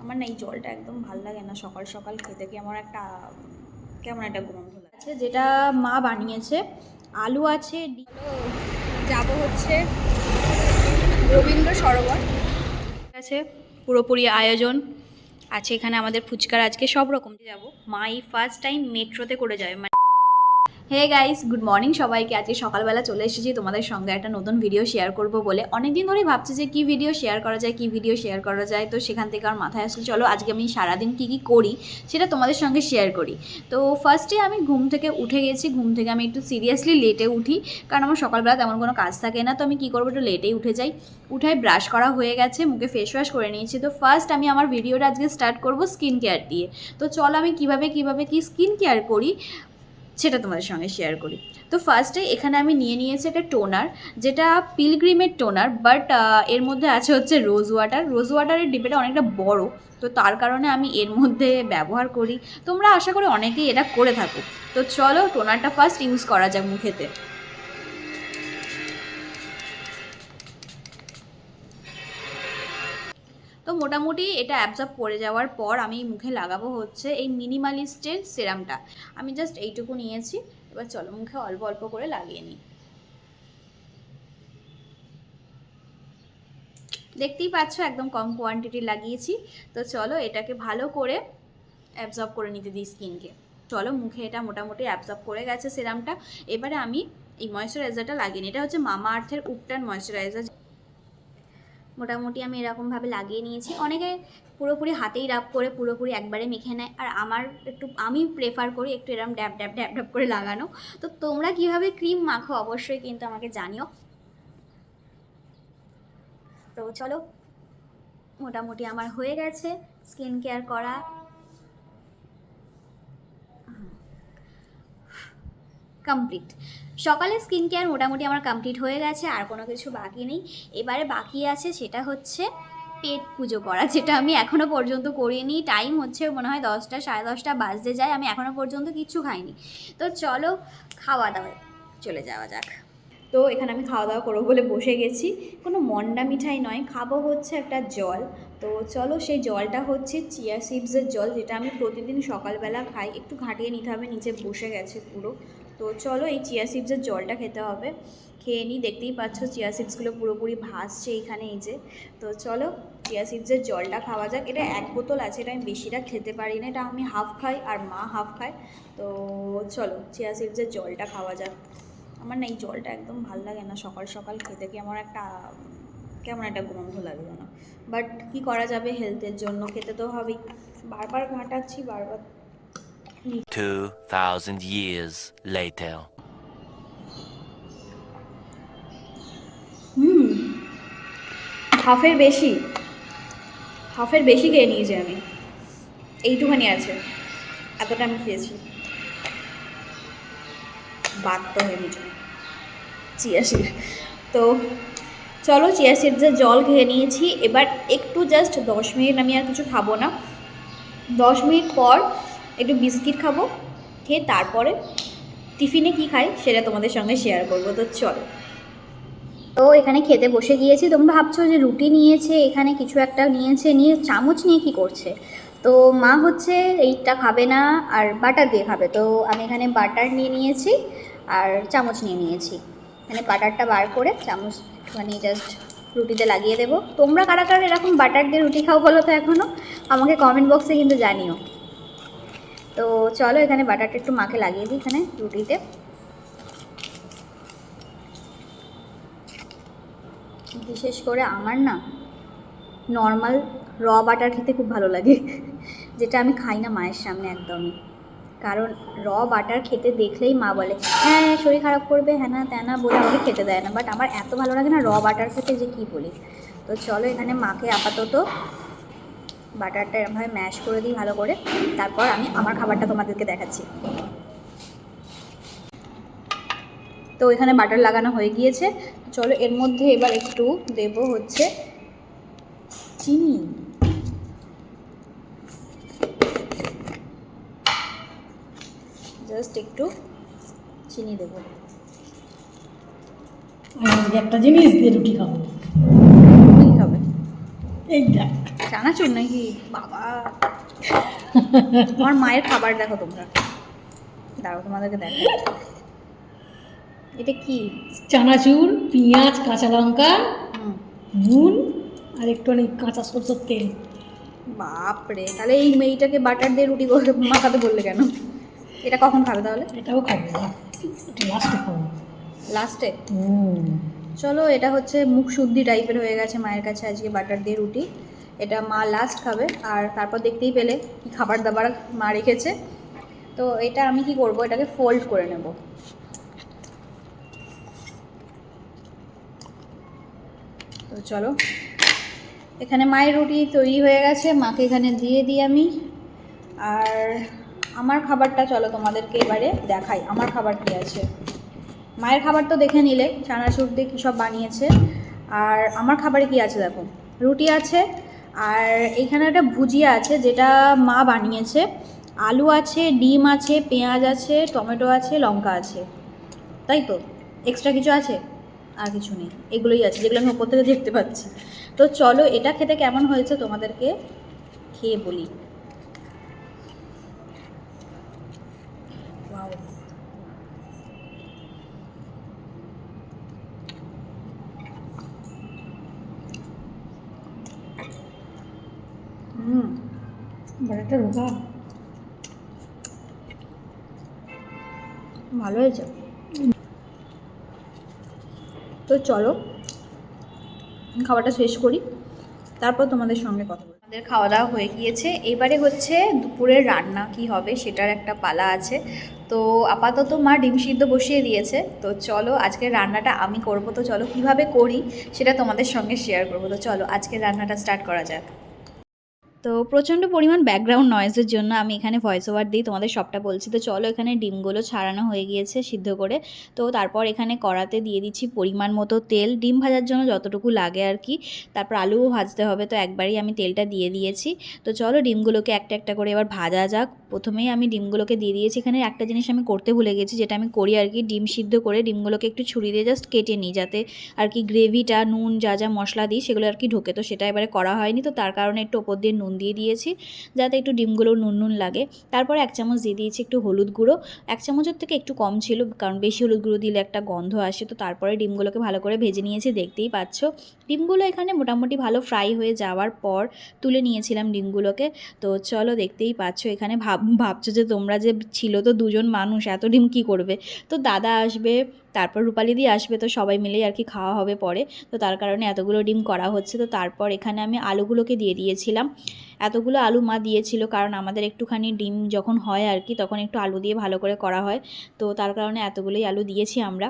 আমার না এই জলটা একদম ভাল লাগে না, সকাল সকাল খেতে কেমন একটা গন্ধ লাগছে। যেটা মা বানিয়েছে, আলু আছে, যাব হচ্ছে রবীন্দ্র সরোবর। আছে পুরোপুরি আয়োজন আছে এখানে, আমাদের ফুচকার আজকে সব রকম যাব। মা এই ফার্স্ট টাইম মেট্রোতে করে যায়। হে গাইস, গুড মর্নিং সবাইকে। আজকে সকালবেলা চলে এসেছি তোমাদের সঙ্গে একটা নতুন ভিডিও শেয়ার করব বলে। অনেকদিন ধরেই ভাবছি যে কী ভিডিও শেয়ার করা যায়, তো সেখান থেকে আমার মাথায় আসলে চলো আজকে আমি সারাদিন কী করি সেটা তোমাদের সঙ্গে শেয়ার করি। তো ফার্স্টে আমি ঘুম থেকে উঠে গেছি। ঘুম থেকে আমি একটু সিরিয়াসলি লেটে উঠি, কারণ আমার সকালবেলা তেমন কোনো কাজ থাকে না। তো আমি কী করবো, একটু লেটেই উঠে যাই। উঠে ব্রাশ করা হয়ে গেছে, মুখে ফেস ওয়াশ করে নিয়েছি। তো ফার্স্ট আমি আমার ভিডিওটা আজকে স্টার্ট করব স্কিন কেয়ার দিয়ে। তো চলো আমি কীভাবে কি স্কিন কেয়ার করি সেটা তোমাদের সঙ্গে শেয়ার করি। তো ফার্স্টে এখানে আমি নিয়েছি একটা টোনার, যেটা পিলগ্রিমের টোনার, বাট এর মধ্যে আছে হচ্ছে রোজ ওয়াটারের ডিব্বাটা অনেকটা বড়, তো তার কারণে আমি এর মধ্যে ব্যবহার করি। তোমরা আশা করি অনেকেই এটা করে থাকো। তো চলো টোনারটা ফার্স্ট ইউজ করা যাক মুখেতে। তো মোটামুটি এটা অ্যাবজর্ব করে যাওয়ার পর আমি মুখে লাগাবো হচ্ছে এই মিনিমালিস্টের সিরামটা। আমি জাস্ট এইটুকু নিয়েছি। এবার চলো মুখে অল্প অল্প করে লাগিয়ে নিই। দেখতেই পাচ্ছ একদম কম কোয়ান্টিটি লাগিয়েছি। তো চলো এটাকে ভালো করে অ্যাবজর্ব করে নিতে দিই স্কিনকে। চলো মুখে এটা মোটামুটি অ্যাবজর্ব করে গেছে সিরামটা। এবারে আমি এই ময়েশ্চারাইজারটা লাগিয়ে নিই। এটা হচ্ছে মামা আর্থের উপটান ময়েশ্চারাইজার। মোটামুটি আমি এরকমভাবে লাগিয়ে নিয়েছি। অনেকে পুরোপুরি হাতেই রাব করে পুরোপুরি একবারে মেখে নেয়, আর আমি প্রেফার করি একটু এরকম ড্যাব ড্যাব ড্যাব ড্যাব করে লাগানো। তো তোমরা কীভাবে ক্রিম মাখো অবশ্যই কিন্তু আমাকে জানিও। তো চলো মোটামুটি আমার হয়ে গেছে স্কিন কেয়ার করা। কমপ্লিট। সকালে স্কিন কেয়ার মোটামুটি আমার কমপ্লিট হয়ে গেছে, আর কোনো কিছু বাকি নেই। এবারে বাকি আছে সেটা হচ্ছে পেট পুজো করা, যেটা আমি এখনও পর্যন্ত করিনি। টাইম হচ্ছে মনে হয় 10টা, 10:30 বাজতে যায়, আমি এখনও পর্যন্ত কিচ্ছু খাইনি। তো চলো খাওয়া দাওয়ায় চলে যাওয়া যাক। তো এখানে আমি খাওয়া দাওয়া করবো বলে বসে গেছি। কোনো মন্ডা মিঠাই নয়, খাবো হচ্ছে একটা জল। তো চলো সেই জলটা হচ্ছে চিয়া সিডসের জল, যেটা আমি প্রতিদিন সকালবেলা খাই। একটু ঘাঁটিয়ে নিতে হবে, নিচে বসে গেছে পুরো। তো চলো এই চিয়া সিডসের জলটা খেতে হবে। খেয়ে নিই। দেখতেই পাচ্ছ চিয়া সিডসগুলো পুরোপুরি ভাসছে এখানে, এই যে। তো চলো চিয়া সিডসের জলটা খাওয়া যাক। এটা 1 বোতল আছে, এটা আমি বেশিটা খেতে পারি না, এটা আমি হাফ খাই আর মা হাফ খায়। তো চলো চিয়া সিডসের জলটা খাওয়া যাক। আমার না এই জলটা একদম ভাল লাগে না, সকাল সকাল খেতে কেমন একটা গন্ধ লাগে যেন। বাট কি করা যাবে, হেলথের জন্য খেতে তো হবেই। বারবার ঘাঁটাচ্ছি, বারবার। 2000 years later. হাফের বেশি খেয়ে নিয়েছি আমি। এইটুখানি আছে, এতটা আমি খেয়েছি। বাদ তো হেমি চিয়া সিড। তো চলো চিয়া সিডসের জল খেয়ে নিয়েছি। এবার একটু জাস্ট 10 মিনিট, আমি আর কিছু খাবো না। 10 মিনিট পর একটু বিস্কিট খাবো, খেয়ে তারপরে টিফিনে কি খাই সেটা তোমাদের সঙ্গে শেয়ার করবো। তো চলো। তো এখানে খেতে বসে গিয়েছি। তোমরা ভাবছো যে রুটি নিয়েছে, এখানে কিছু একটা নিয়ে চামচ নিয়ে কি করছে। তো মা হচ্ছে এইটা খাবে না, আর বাটার দিয়ে খাবে। তো আমি এখানে বাটার নিয়ে নিয়েছি আর চামচ নিয়ে নিয়েছি। এখানে বাটারটা বার করে চামচ একটুখানি জাস্ট রুটিতে লাগিয়ে দেবো। তোমরা কারা কারা এরকম বাটার দিয়ে রুটি খাও বলো তো এখনও, আমাকে কমেন্ট বক্সে কিন্তু জানিও। তো চলো এখানে বাটারটা একটু মাকে লাগিয়ে দিই এখানে রুটিতে। বিশেষ করে আমার না নর্মাল বাটার খেতে খুব ভালো লাগে, যেটা আমি খাই না মায়ের সামনে একদমই। কারণ বাটার খেতে দেখলেই মা বলে হ্যাঁ শরীর খারাপ করবে, হ্যাঁ না ত্যানা বলে আমাকে খেতে দেয় না। বাট আমার এত ভালো লাগে না বাটার খেতে, যে কি বলি। তো চলো এখানে মাকে আপাতত বাটারটা এরকমভাবে ম্যাশ করে দিই ভালো করে, তারপর আমি আমার খাবারটা তোমাদেরকে দেখাচ্ছি। তো এখানে বাটার লাগানো হয়ে গিয়েছে। চলো এর মধ্যে এবার একটু দেব হচ্ছে চিনি। জাস্ট একটু চিনি দেবো। একটা জিনিস দিয়ে রুটি খাবো। কি খাবে? এই দেখ, চানাচুর নাকি বাবা? আমার মায়ের খাবার দেখো তোমরা, দাঁড়াও তোমাদেরকে দেখো। এটা কি? চানাচুর, পেঁয়াজ, কাঁচা লঙ্কা, হুম, নুন আর একটুখানি কাঁচা সরষের তেল। বাপরে, তাহলে এই মেয়েটাকে বাটার দিয়ে রুটি করে মাখাতে বললে কেন? এটা কখন খাবে তাহলে? এটাও খাবো না, এটা লাস্টে খাবো। লাস্টে? চলো, এটা হচ্ছে মুখ শুদ্ধি টাইপের হয়ে গেছে মায়ের কাছে আজকে বাটার দিয়ে রুটি। এটা মা লাস্ট খাবে, আর তারপর দেখতেই পেলে কি খাবার দাবার মা রেখেছে। তো এটা আমি কি করব, এটাকে ফোল্ড করে নেব। তো চলো, এখানে মায়ের রুটি তৈরি হয়ে গেছে, মাকে এখানে দিয়ে দিই আমি। আর আমার খাবারটা চলো তোমাদেরকে এবারে দেখাই, আমার খাবার কী আছে। মায়ের খাবার তো দেখে নিলে, চানাচুর দিয়ে কী সব বানিয়েছে। আর আমার খাবারে কি আছে দেখো, রুটি আছে, আর এইখানে একটা ভুজিয়া আছে যেটা মা বানিয়েছে, আলু আছে, ডিম আছে, পেঁয়াজ আছে, টমেটো আছে, লঙ্কা আছে, তাই তো? এক্সট্রা কিছু আছে? আর কিছু নেই, এগুলোই আছে যেগুলো আমি ওপর থেকে দেখতে পাচ্ছি। তো চলো, এটা খেতে কেমন হয়েছে তোমাদেরকে খেয়ে বলি। ওয়াও, বাটারটা রোগা। ভালো হয়েছে। তো চলো খাবারটা শেষ করি, তারপর তোমাদের সঙ্গে কথা বলি। আমাদের খাওয়া দাওয়া হয়ে গিয়েছে, এবারে হচ্ছে দুপুরের রান্না কি হবে সেটার একটা পালা আছে। তো আপাতত মা ডিম সিদ্ধ বসিয়ে দিয়েছে, তো চলো আজকের রান্নাটা আমি করব। তো চলো কীভাবে করি সেটা তোমাদের সঙ্গে শেয়ার করবো। তো চলো আজকের রান্নাটা স্টার্ট করা যাক। তো প্রচণ্ড পরিমাণ ব্যাকগ্রাউন্ড নয়েজের জন্য আমি এখানে ভয়েস ওভার দিই, তোমাদের সবটা বলছি। তো চলো, এখানে ডিমগুলো ছাড়ানো হয়ে গিয়েছে সিদ্ধ করে। তো তারপর এখানে কড়াতে দিয়ে দিচ্ছি পরিমাণ মতো তেল, ডিম ভাজার জন্য যতটুকু লাগে আর কি। তারপর আলুও ভাজতে হবে, তো একবারই আমি তেলটা দিয়ে দিয়েছি। তো চলো ডিমগুলোকে একটা একটা করে এবার ভাজা যাক। প্রথমেই আমি ডিমগুলোকে দিয়ে দিয়েছি। এখানে একটা জিনিস আমি করতে ভুলে গেছি, যেটা আমি করি আর কি, ডিম সিদ্ধ করে ডিমগুলোকে একটু ছুরি দিয়ে জাস্ট কেটে নিই, যাতে আর কি গ্রেভিটা, নুন যা যা মশলা দিই সেগুলো আর কি ঢোকে। তো সেটা এবারে করা হয়নি, তো তার কারণে একটু ওপর দিয়ে নুন দিয়ে দিয়েছি, যাতে একটু ডিমগুলো নুন নুন লাগে। তারপরে 1 চামচ দিয়ে দিয়েছি একটু হলুদ গুঁড়ো, 1 চামচের থেকে একটু কম ছিল, কারণ বেশি হলুদ গুঁড়ো দিলে একটা গন্ধ আসে। তো তারপরে ডিমগুলোকে ভালো করে ভেজে নিয়েছি, দেখতেই পাচ্ছ। ডিমগুলো এখানে মোটামুটি ভালো ফ্রাই হয়ে যাওয়ার পর তুলে নিয়েছিলাম ডিমগুলোকে। তো চলো দেখতেই পাচ্ছ, এখানে ভাবছো যে তোমরা যে ছিল তো 2জন মানুষ, এত ডিম কী করবে। তো দাদা আসবে, তারপর রূপালিদি আসবে, তো সবাই মিলেই আর কি খাওয়া হবে পরে। তো তার কারণে এতগুলো ডিম করা হচ্ছে। তো তারপর এখানে আমি আলুগুলোকে দিয়ে দিয়েছিলাম। এতগুলো আলু মা দিয়েছিল, কারণ আমাদের একটুখানি ডিম যখন হয় আর কি, তখন একটু আলু দিয়ে ভালো করে করা হয়। তো তার কারণে এতগুলোই আলু দিয়েছি আমরা।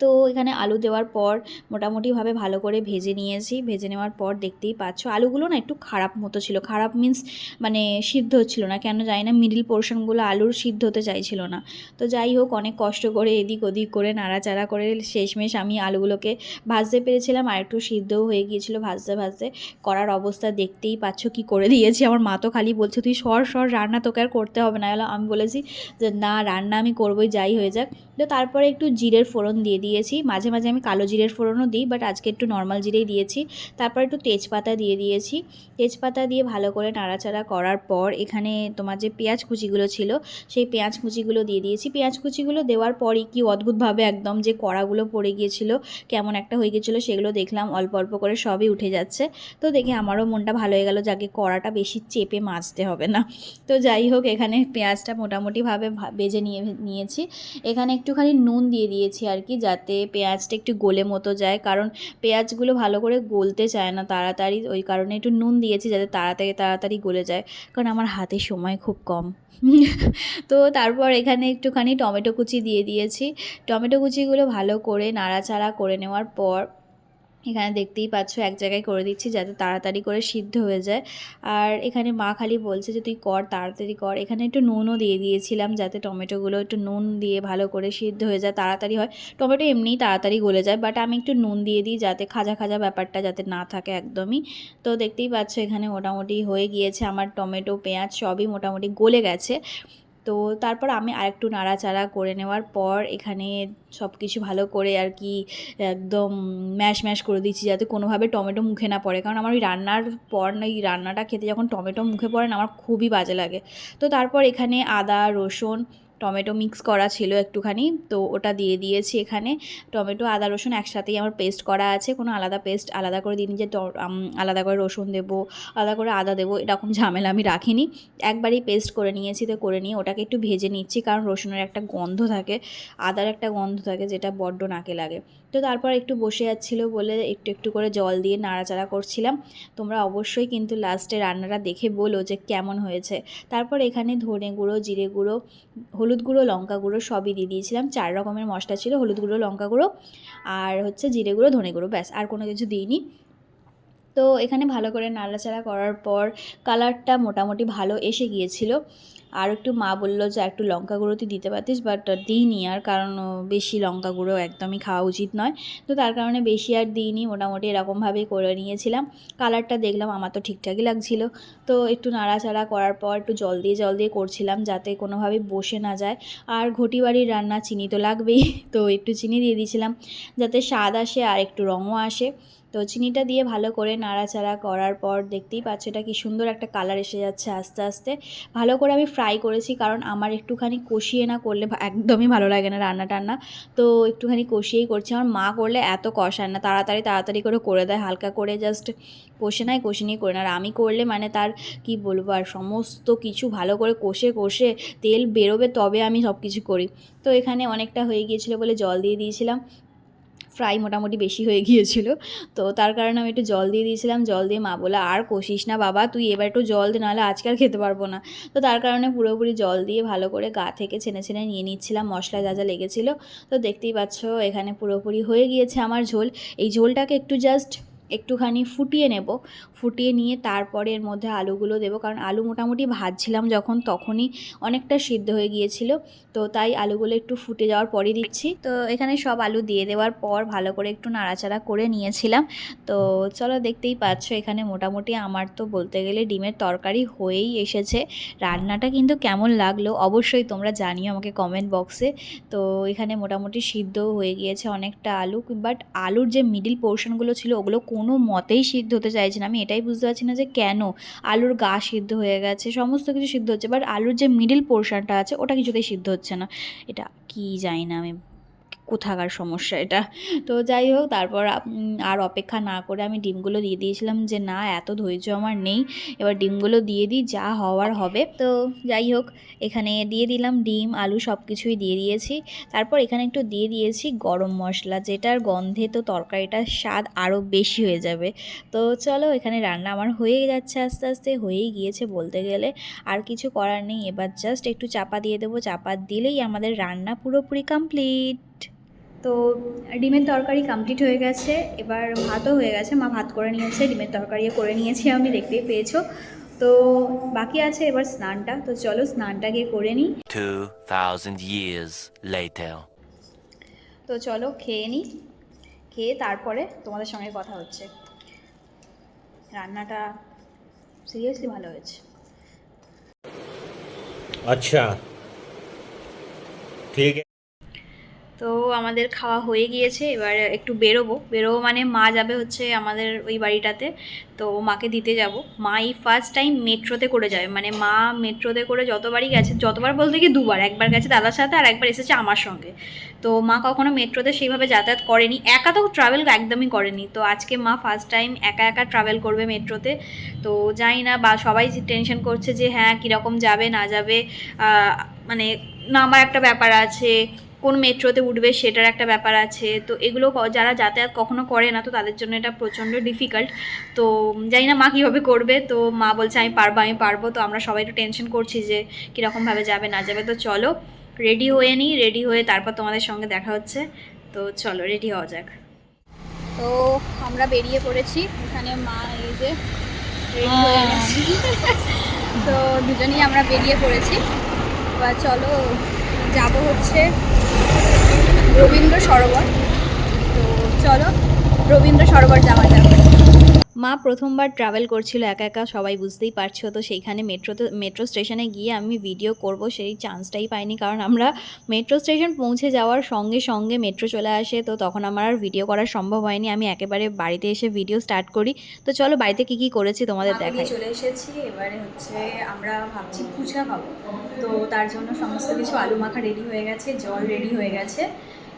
তো এখানে আলু দেওয়ার পর মোটামুটিভাবে ভালো করে ভেজে নিয়েছি। ভেজে নেওয়ার পর দেখতেই পাচ্ছ আলুগুলো না একটু খারাপ মতো ছিল, খারাপ মিন্স মানে সিদ্ধ হচ্ছিল না, কেন জানি না, মিডিল পোর্শনগুলো আলুর সিদ্ধ হতে চাইছিল না। তো যাই হোক, অনেক কষ্ট করে এদিক ওদিক করে নাড়াচাড়া করে শেষমেশ আমি আলুগুলোকে ভাজতে পেরেছিলাম, আর একটু সিদ্ধও হয়ে গিয়েছিলো ভাজতে ভাজতে। করার অবস্থা দেখতেই পাচ্ছ কি করে দিয়েছি। আমার মা তো খালি বলছে তুই সর সর, রান্না তোকে আর করতে হবে না। আমি বলেছি যে না, রান্না আমি করবোই যাই হয়ে যাক। তো তারপরে একটু জিরের ফোড়ন দিয়ে দিয়েছি, মাঝে মাঝে আমি কালো জিরের ফোড়নও দিই, বাট আজকে একটু নর্মাল জিরেই দিয়েছি। তারপর একটু তেজপাতা দিয়ে দিয়েছি, তেজপাতা দিয়ে ভালো করে নাড়াচাড়া করার পর এখানে তোমার যে পেঁয়াজ কুচিগুলো ছিল সেই পেঁয়াজ কুচিগুলো দিয়ে দিয়েছি। পেঁয়াজ কুচিগুলো দেওয়ার পরই কি অদ্ভুতভাবে একদম যে কড়াগুলো পড়ে গিয়েছিল, কেমন একটা হয়ে গিয়েছিলো, সেগুলো দেখলাম অল্প অল্প করে সবই উঠে যাচ্ছে। তো দেখে আমারও মনটা ভালো হয়ে গেল, যাকে কড়াটা বেশি চেপে মাজতে হবে না। তো যাই হোক, এখানে পেঁয়াজটা মোটামুটিভাবে ভেজে নিয়েছি। এখানে একটুখানি নুন দিয়ে দিয়েছি আর কি, যাতে পেঁয়াজটা একটু গলে মতো যায়, কারণ পেঁয়াজগুলো ভালো করে গলতে চায় না তাড়াতাড়ি, ওই কারণে একটু নুন দিয়েছি যাতে তাড়াতাড়ি তাড়াতাড়ি গলে যায়, কারণ আমার হাতে সময় খুব কম। তো তারপর এখানে একটুখানি টমেটো কুচি দিয়ে দিয়েছি। টমেটো কুচিগুলো ভালো করে নাড়াচাড়া করে নেওয়ার পর এখানে দেখতেই পাচ্ছ এক জায়গায় করে দিচ্ছি, যাতে তাড়াতাড়ি করে সিদ্ধ হয়ে যায়। আর এখানে মা খালি বলছে যে তুই কর, তাড়াতাড়ি কর। এখানে একটু নুনও দিয়ে দিয়েছিলাম, যাতে টমেটোগুলো একটু নুন দিয়ে ভালো করে সিদ্ধ হয়ে যায়, তাড়াতাড়ি হয়। টমেটো এমনিই তাড়াতাড়ি গলে যায়, বাট আমি একটু নুন দিয়ে দিই যাতে খাজা খাজা ব্যাপারটা যাতে না থাকে একদমই। তো দেখতেই পাচ্ছ এখানে মোটামুটি হয়ে গিয়েছে, আমার টমেটো পেঁয়াজ সবই মোটামুটি গলে গেছে। তো তারপর আমি আরেকটু নাড়াচাড়া করে নেওয়ার পর এখানে সব কিছু ভালো করে আর কি একদম ম্যাশ ম্যাশ করে দিচ্ছি, যাতে কোনোভাবে টমেটো মুখে না পড়ে। কারণ আমার ওই রান্নার পর না, এই রান্নাটা খেতে যখন টমেটো মুখে পড়ে না, আমার খুবই বাজে লাগে। তো তারপর এখানে আদা রসুন টমেটো মিক্স করা ছিল একটুখানি, তো ওটা দিয়ে দিয়েছি এখানে। টমেটো আদা রসুন একসাথেই আমার পেস্ট করা আছে, কোনো আলাদা পেস্ট আলাদা করে দিইনি যে আলাদা করে রসুন দেবো, আলাদা করে আদা দেবো, এরকম ঝামেলা আমি রাখিনি। একবারই পেস্ট করে নিয়েছি। তো করে নিয়ে ওটাকে একটু ভেজে নিচ্ছি, কারণ রসুনের একটা গন্ধ থাকে, আদার একটা গন্ধ থাকে, যেটা বড্ড নাকে লাগে। তো তারপর একটু বসে যাচ্ছিলো বলে একটু একটু করে জল দিয়ে নাড়াচাড়া করছিলাম। তোমরা অবশ্যই কিন্তু লাস্টে রান্নাটা দেখে বলো যে কেমন হয়েছে। তারপর এখানে ধনে গুঁড়ো, জিরে গুঁড়ো, হলুদ গুঁড়ো, লঙ্কা গুঁড়ো সবই দিয়ে দিয়েছিলাম। 4 রকমের মশলা ছিল, হলুদ গুঁড়ো, লঙ্কা গুঁড়ো আর হচ্ছে জিরে গুঁড়ো, ধনে গুঁড়ো, ব্যাস আর কোনো কিছু দিইনি। তো এখানে ভালো করে নাড়াচাড়া করার পর কালারটা মোটামুটি ভালো এসে গিয়েছিল। আর একটু মা বললো যে একটু লঙ্কা গুঁড়ো তুই দিতে পারতিস, বাট দিইনি আর, কারণ বেশি লঙ্কা গুঁড়ো একদমই খাওয়া উচিত নয়। তো তার কারণে বেশি আর দিইনি, মোটামুটি এরকমভাবেই করে নিয়েছিলাম। কালারটা দেখলাম আমার তো ঠিকঠাকই লাগছিল। তো একটু নাড়াচাড়া করার পর একটু জল দিয়ে করছিলাম, যাতে কোনোভাবেই বসে না যায়। আর ঘটি বাড়ির রান্না চিনি তো লাগবেই, তো একটু চিনি দিয়ে দিয়েছিলাম যাতে স্বাদ আসে আর একটু রঙও আসে। তো চিনিটা দিয়ে ভালো করে নাড়াচাড়া করার পর দেখতেই পাচ্ছ এটা কি সুন্দর একটা কালার এসে যাচ্ছে আস্তে আস্তে। ভালো করে আমি ফ্রাই করেছি, কারণ আমার একটুখানি কষিয়ে না করলে একদমই ভালো লাগে না রান্না টান্না। তো একটুখানি কষিয়েই করছি। আমার মা করলে এত কষায় না, তাড়াতাড়ি করে দেয়, হালকা করে জাস্ট কষে নেয়, কষে নিয়ে করে না। আর আমি করলে মানে তার কি বলবো, আর সমস্ত কিছু ভালো করে কষে তেল বেরোবে তবে আমি সব কিছু করি। তো এখানে অনেকটা হয়ে গিয়েছিলো বলে জল দিয়ে দিয়েছিলাম। ফ্রাই মোটামুটি বেশি হয়ে গিয়েছিল, তো তার কারণে আমি একটু জল দিয়ে দিয়েছিলাম। জল দিয়ে মা বলে আর কষিস না বাবা, তুই এবার একটু জল দে, নাহলে আজকে আর খেতে পারবো না। তো তার কারণে পুরোপুরি জল দিয়ে ভালো করে গা থেকে ছেনে নিয়ে নিচ্ছিলাম মশলা যা যা লেগেছিলো। তো দেখতেই পাচ্ছ এখানে পুরোপুরি হয়ে গিয়েছে আমার ঝোল। এই ঝোলটাকে একটুখানি ফুটিয়ে নেব, ফুটিয়ে নিয়ে তারপরে এর মধ্যে আলুগুলো দেবো, কারণ আলু মোটামুটি ভাজছিলাম যখন তখনই অনেকটা সিদ্ধ হয়ে গিয়েছিল। তো তাই আলুগুলো একটু ফুটে যাওয়ার পরে দিচ্ছি। তো এখানে সব আলু দিয়ে দেওয়ার পর ভালো করে একটু নাড়াচাড়া করে নিয়েছিলাম। তো চলো দেখতেই পাচ্ছ এখানে মোটামুটি আমার তো বলতে গেলে ডিমের তরকারি হয়েই এসেছে। রান্নাটা কিন্তু কেমন লাগলো অবশ্যই তোমরা জানিও আমাকে কমেন্ট বক্সে। তো এখানে মোটামুটি সিদ্ধও হয়ে গিয়েছে অনেকটা আলু, বাট আলুর যে মিডিল পোর্শনগুলো ছিল ওগুলো কোনো মতেই সিদ্ধ হতে চাইছে না। আমি এটাই বুঝতে পারছি না যে কেন। আলুর গা সিদ্ধ হয়ে গেছে, সমস্ত কিছু সিদ্ধ হচ্ছে, বাট আলুর যে মিডিল পোর্শনটা আছে ওটা কিছুতেই সিদ্ধ হচ্ছে না। এটা কি জানি না আমি, কোথাকার সমস্যা এটা। তো যাই হোক, তারপর আর অপেক্ষা না করে আমি ডিমগুলো দিয়ে দিয়েছিলাম, যে না এত ধৈর্য আমার নেই, এবার ডিমগুলো দিয়ে দিই, যা হওয়ার হবে। তো যাই হোক, এখানে দিয়ে দিলাম ডিম আলু সব কিছুই দিয়ে দিয়েছি। তারপর এখানে একটু দিয়ে দিয়েছি গরম মশলা, যেটার গন্ধে তো তরকারিটার স্বাদ আরও বেশি হয়ে যাবে। তো চলো এখানে রান্না আমার হয়ে যাচ্ছে, আস্তে আস্তে হয়েই গিয়েছে বলতে গেলে। আর কিছু করার নেই, এবার জাস্ট একটু চাপা দিয়ে দেবো, চাপা দিলেই আমাদের রান্না পুরোপুরি কমপ্লিট। তো ডিমের তরকারি কমপ্লিট হয়ে গেছে, এবার ভাতও হয়ে গেছে, মা ভাত করে নিয়েছে, ডিমের তরকারিও করে নিয়েছি আমি, দেখতেই পেয়েছো। তো বাকি আছে এবার স্নানটা, তো চলো স্নানটা গিয়ে করে নিই। 2000 years later. তো চলো খেয়ে নিই, খেয়ে তারপরে তোমাদের সঙ্গে কথা হচ্ছে। রান্নাটা সিরিয়াসলি ভালো হয়েছে। अच्छा ठीक है। তো আমাদের খাওয়া হয়ে গিয়েছে, এবার একটু বেরোবো মানে মা যাবে হচ্ছে আমাদের ওই বাড়িটাতে, তো মাকে দিতে যাব। মা এই ফার্স্ট টাইম মেট্রোতে করে যাবে, মানে মা মেট্রোতে করে যতবারই গেছে, যতবার বলতে কি দুবার, একবার গেছে দাদার সাথে আর একবার এসেছে আমার সঙ্গে। তো মা কখনো মেট্রোতে সেইভাবে যাতায়াত করেনি, একা তো ট্রাভেল একদমই করেনি। তো আজকে মা ফার্স্ট টাইম একা ট্রাভেল করবে মেট্রোতে। তো জানি না, বা সবাই টেনশন করছে যে হ্যাঁ কীরকম যাবে না যাবে, মানে নামার একটা ব্যাপার আছে, কোন মেট্রোতে উঠবে সেটার একটা ব্যাপার আছে। তো এগুলো যারা যাতায়াত কখনো করে না, তো তাদের জন্য এটা প্রচণ্ড ডিফিকাল্ট। তো জানি না মা কীভাবে করবে, তো মা বলছে আমি পারবো। তো আমরা সবাই একটু টেনশন করছি যে কীরকমভাবে যাবে না যাবে। তো চলো রেডি হয়ে নিই, রেডি হয়ে তারপর তোমাদের সঙ্গে দেখা হচ্ছে। তো চলো রেডি হওয়া যাক। তো আমরা বেরিয়ে পড়েছি, এখানে মা এই যে রেডি হয়ে গেছি। তো দুজনেই আমরা বেরিয়ে পড়েছি, এবার চলো যাব হচ্ছে রবীন্দ্র সরোবর। তো চলো রবীন্দ্র সরোবর যাওয়া যাবে। মা প্রথমবার ট্রাভেল করছিল একা একা, সবাই বুঝতেই পারছো। তো সেইখানে মেট্রো স্টেশনে গিয়ে আমি ভিডিও করব সেই চান্সটাই পাইনি, কারণ আমরা মেট্রো স্টেশন পৌঁছে যাওয়ার সঙ্গে সঙ্গে মেট্রো চলে আসে। তো তখন আমার আর ভিডিও করা সম্ভব হয়নি, আমি একেবারে বাড়িতে এসে ভিডিও স্টার্ট করি। তো চলো বাড়িতে কি কি করেছি তোমাদের দেখাই। চলে এসেছি, এবারে হচ্ছে আমরা ভাবছি ফুচকা খাবো। তো তার জন্য সমস্ত কিছু আলু মাখা রেডি হয়ে গেছে, জল রেডি হয়ে গেছে,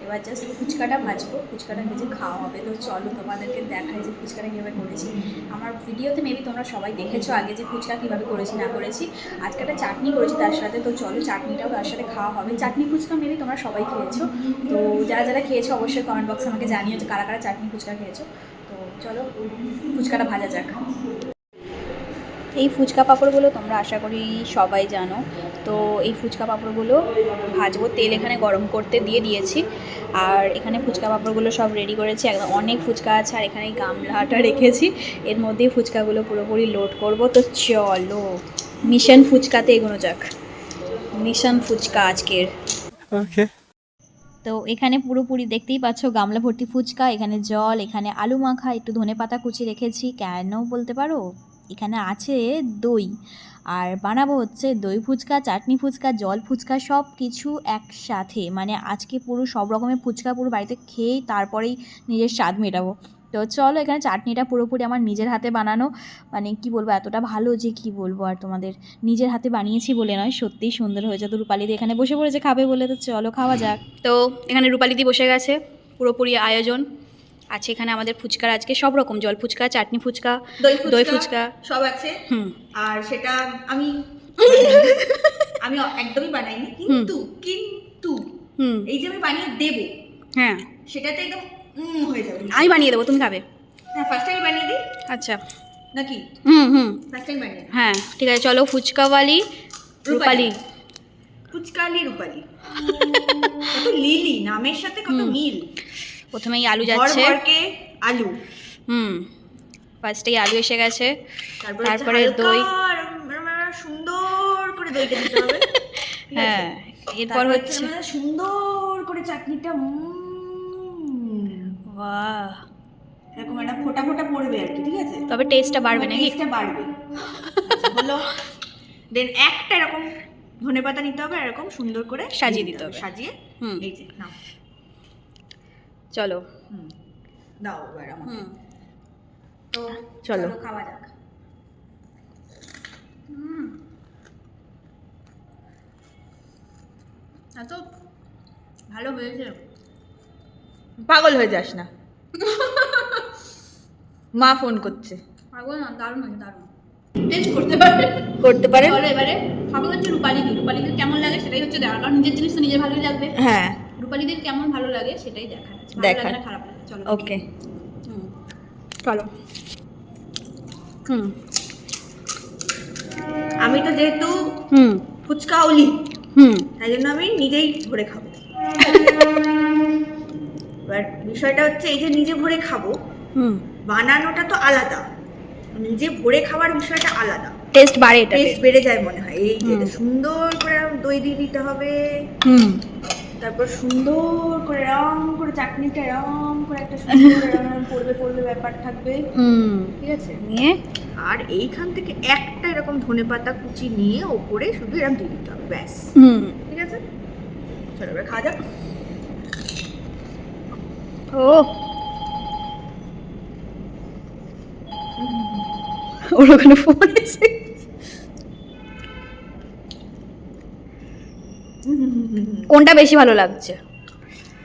এবার জাস্ট ফুচকাটা ভাজবো, ফুচকাটা ভেজে খাওয়া হবে। তো চলো তোমাদেরকে দেখাই যে ফুচকাটা কীভাবে করেছি। আমার ভিডিওতে মেবি তোমরা সবাই দেখেছো আগে যে ফুচকা কীভাবে করেছি না করেছি। আজকে একটা চাটনি করেছি তার সাথে, তো চলো চাটনিটাও তার সাথে খাওয়া হবে। চাটনি ফুচকা মেবি তোমরা সবাই খেয়েছো, তো যারা যারা খেয়েছো অবশ্যই কমেন্ট বক্সে আমাকে জানিও যে কারা কারা চাটনি ফুচকা খেয়েছো। তো চলো ফুচকাটা ভাজা যাক। এই ফুচকা পাঁপড়গুলো তোমরা আশা করি সবাই জানো। তো এই ফুচকা পাঁপড়গুলো ভাজবো, তেল এখানে গরম করতে দিয়ে দিয়েছি। আর এখানে ফুচকা পাঁপড়গুলো সব রেডি করেছি, একদম অনেক ফুচকা আছে। আর এখানে এই গামলাটা রেখেছি, এর মধ্যেই ফুচকাগুলো পুরোপুরি লোড করব। তো চলো মিশন ফুচকাতে এগোনো যাক। মিশন ফুচকা আজকের। ওকে। তো এখানে পুরোপুরি দেখতেই পাচ্ছ গামলা ভর্তি ফুচকা, এখানে জল, এখানে আলু মাখা, একটু ধনেপাতা কুচি রেখেছি। কেন বলতে পারো, এখানে আছে দই, আর বানাবো হচ্ছে দই ফুচকা, চাটনি ফুচকা, জল ফুচকা, সব কিছু একসাথে। মানে আজকে পুরো সব রকমের ফুচকা পুরো বাড়িতে খেয়েই তারপরেই নিজের স্বাদ মেটাবো। তো চলো, এখানে চাটনিটা পুরোপুরি আমার নিজের হাতে বানানো, মানে কি বলবো, এতটা ভালো যে কি বলবো আর তোমাদের। নিজের হাতে বানিয়েছি বলে নয়, সত্যিই সুন্দর হয়েছে। তো রূপালিদি এখানে বসে পড়েছে খাবে বলে, তো চলো খাওয়া যাক। তো এখানে রূপালিদি বসে গেছে, পুরোপুরি আয়োজন আছে এখানে আমাদের ফুচকার আজকে সব রকম, জল ফুচকা, চাটনি ফুচকা, দই ফুচকা সব আছে। আর সেটা আমি আমি একদমই বানাইনি, কিন্তু কিন্তু এই যে আমি বানিয়ে দেবো, হ্যাঁ সেটাতে একদম হয়ে যাবে। আমি বানিয়ে দেবো, তুমি খাবে? হ্যাঁ, ফার্স্ট টাইম বানিয়ে দিই আচ্ছা, নাকি? হুম ফার্স্ট টাইম বানিয়ে দিই। হ্যাঁ ঠিক আছে, চলো ফুচকাওয়ালি রূপালি। ফুচকালি রূপালি, কত লিলি নামের সাথে কত মিল। প্রথমেই আলু যাচ্ছে, ভরকে আলু, ফার্স্টেই আলু এসে গেছে, তারপরে তারপরে দই, সুন্দর করে দইটা দিতে হবে। হ্যাঁ এরপর হচ্ছে সুন্দর করে চাটনিটা, বাহ, এরকম একটা ফোটা ফোটা পড়বে আর কি, ঠিক আছে? তবে টেস্টটা বাড়বে নাকি? টেস্টটা বাড়বে। আচ্ছা, হলো। দেন একটা এরকম ধনেপাতা নিতে হবে, এরকম সুন্দর করে সাজিয়ে দিতে হবে। সাজিয়ে এই যে নাও, চলো দাও এবার আমাকে। তো চলো খাওয়া যাক। এত ভালো হয়েছে, পাগল হয়ে যাস না। মা ফোন করছে। পাগল না, দারুণ হয়েছে, দারুণ। টেস্ট করতে পারে। চলো এবারে খাবো হচ্ছে রূপালিদি। রূপালিদির কেমন লাগে সেটাই হচ্ছে দেখার, কারণ নিজের জিনিস তো নিজে ভালোই লাগবে। হ্যাঁ, রূপালিদির কেমন ভালো লাগে সেটাই দেখার আছে, ভালো দেখার। লাগে না খারাপ লাগে। চলো ওকে, চলো। আমি তো যেহেতু ফুচকাওলি, তাই জন্য আমি নিজেই ভরে খাবো। এবার বিষয়টা হচ্ছে এই যে নিজে ভরে খাবো, বানানোটা তো আলাদা, নিজে ভরে খাওয়ার বিষয়টা আলাদা। টেস্ট বাড়ে, এটা টেস্ট বেড়ে যায় মনে হয়। এই যে এটা সুন্দর করে দই দিয়ে দিতে হবে, তারপর সুন্দর করে রং করে চাটনিটা রং করে একটা সুন্দর এরম পড়বে পড়বে ব্যাপার থাকবে, ঠিক আছে? নিয়ে আর এইখান থেকে একটা এরকম ধনেপাতা কুচি নিয়ে ওপরে শুধু এরকম দিয়ে দিতে হবে, ব্যাস। ঠিক আছে, চলো এবার খাওয়া যাক। ও ওর ওখানে ফোন এসে, কোনটা বেশি ভালো লাগছে?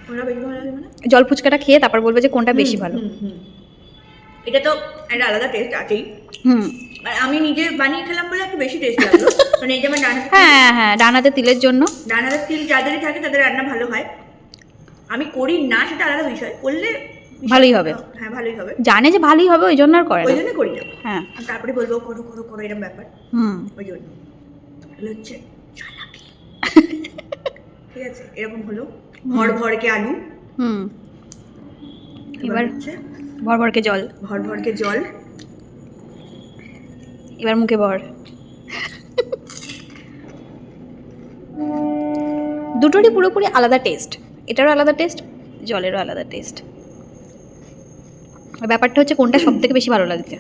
ওরা বেশি ভালো লাগে মানে জল ফুচকাটা খেয়ে তারপর বলবে যে কোনটা বেশি ভালো। এটা তো একটা আলাদা টেস্ট আছেই। আর আমি নিজে বানিয়ে খেলাম বলে একটু বেশি টেস্ট লাগলো। মানে এই যে আমার ডানাতে, হ্যাঁ ডানাতে তিলের জন্য, ডানাতে তিল যাদেরই থাকে তাদের রান্না ভালো হয়। আমি করি না, সেটা আলাদা বিষয়, করলে ভালোই হবে। হ্যাঁ, ভালোই হবে, জানে যে ভালোই হবে ওই জন্য আর করে ওই না। জন্য করি না। হ্যাঁ, তারপরে বলবো করো করো করো এরকম ব্যাপার, ওই জন্য হচ্ছে চালাকি। ঠিক আছে, এরকম হলো ভর ভরকে আলু, এবার হচ্ছে ভরভরকে জল, ভর ভরকে জল, এবার মুখে ভর। দুটোরই পুরোপুরি আলাদা টেস্ট, এটারও আলাদা টেস্ট, জলেরও আলাদা টেস্ট। ব্যাপারটা হচ্ছে কোনটা সব থেকে বেশি ভালো লাগছে,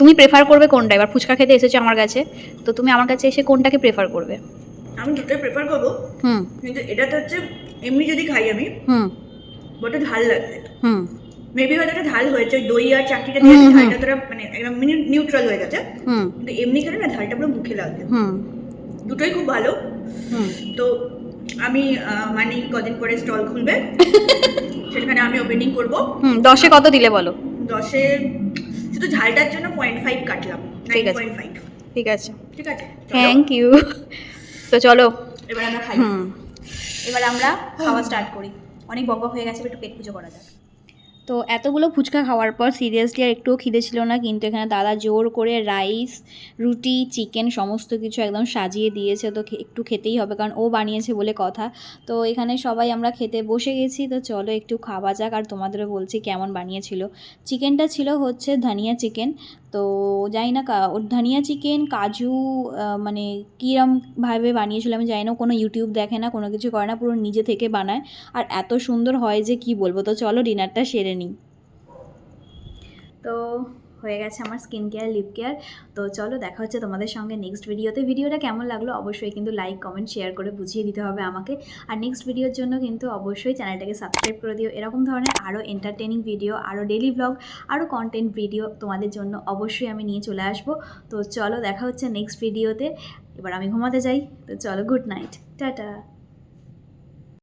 তুমি প্রেফার করবে কোনটা? এবার ফুচকা খেতে এসেছো আমার কাছে, তো তুমি আমার কাছে এসে কোনটাকে প্রেফার করবে? আমি দুটোই প্রেফার করবো, হুম কিন্তু এটাতে হচ্ছে এমনি যদি খাই আমি হুম ওটা ঝাল লাগবে, হুম মেবি হয়তো একটা ঝাল হয়েছে, ওই দই আর চাটনিটা দিয়ে হুম, হুম। ঝালটা তোরা মানে একদম নিউট্রাল হয়ে গেছে, হুম কিন্তু এমনি খেলে না ঝালটা পুরো মুখে লাগবে। হুম দুটোই খুব ভালো। হুম তো আমি মানে কদিন পরে স্টল খুলবে, সেখানে আমি ওপেনিং করব। হুম 10-এ কত দিলে বলো? 10-এ শুধু ঝালটার জন্য 0.5 কাটলাম, ঠিক আছে। 9.5। ঠিক আছে, ঠিক আছে, চলো, থ্যাংক ইউ। তো চলো এবার আমরা খাই। হুম এবার আমরা খাওয়া স্টার্ট করি, অনেক বকবক হয়ে গেছে, একটু পেট পুজো করা যাক। তো এতগুলো ফুচকা খাওয়ার পর সিরিয়াসলি আর একটুও খিদে ছিল না, কিন্তু এখানে দাদা জোর করে রাইস, রুটি, চিকেন সমস্ত কিছু একদম সাজিয়ে দিয়েছে, তো একটু খেতেই হবে কারণ ও বানিয়েছে বলে কথা। তো এখানে সবাই আমরা খেতে বসে গেছি, তো চলো একটু খাওয়া যাক, আর তোমাদেরও বলছি কেমন বানিয়েছিল। চিকেনটা ছিল হচ্ছে ধনিয়া চিকেন, তো জানি না ওর ধনিয়া চিকেন কাজু মানে কীরমভাবে বানিয়েছিল আমি জানি না, কোনো ইউটিউব দেখে না, কোনো কিছু করে না, পুরো নিজে থেকে বানায়, আর এত সুন্দর হয় যে কি বলবো। তো চলো ডিনারটা সেরে নিই। তো হয়ে গেছে আমার স্কিন কেয়ার, লিপ কেয়ার। তো চলো দেখা হচ্ছে তোমাদের সঙ্গে নেক্সট ভিডিওতে। ভিডিওটা কেমন লাগলো অবশ্যই কিন্তু লাইক, কমেন্ট, শেয়ার করে বুঝিয়ে দিতে হবে আমাকে। আর নেক্সট ভিডিওর জন্য কিন্তু অবশ্যই চ্যানেলটাকে সাবস্ক্রাইব করে দিও। এরকম ধরনের আরও এন্টারটেনিং ভিডিও, আরও ডেলি ব্লগ, আরও কন্টেন্ট ভিডিও তোমাদের জন্য অবশ্যই আমি নিয়ে চলে আসবো। তো চলো দেখা হচ্ছে নেক্সট ভিডিওতে। এবার আমি ঘুমাতে যাই, তো চলো গুড নাইট, টাটা।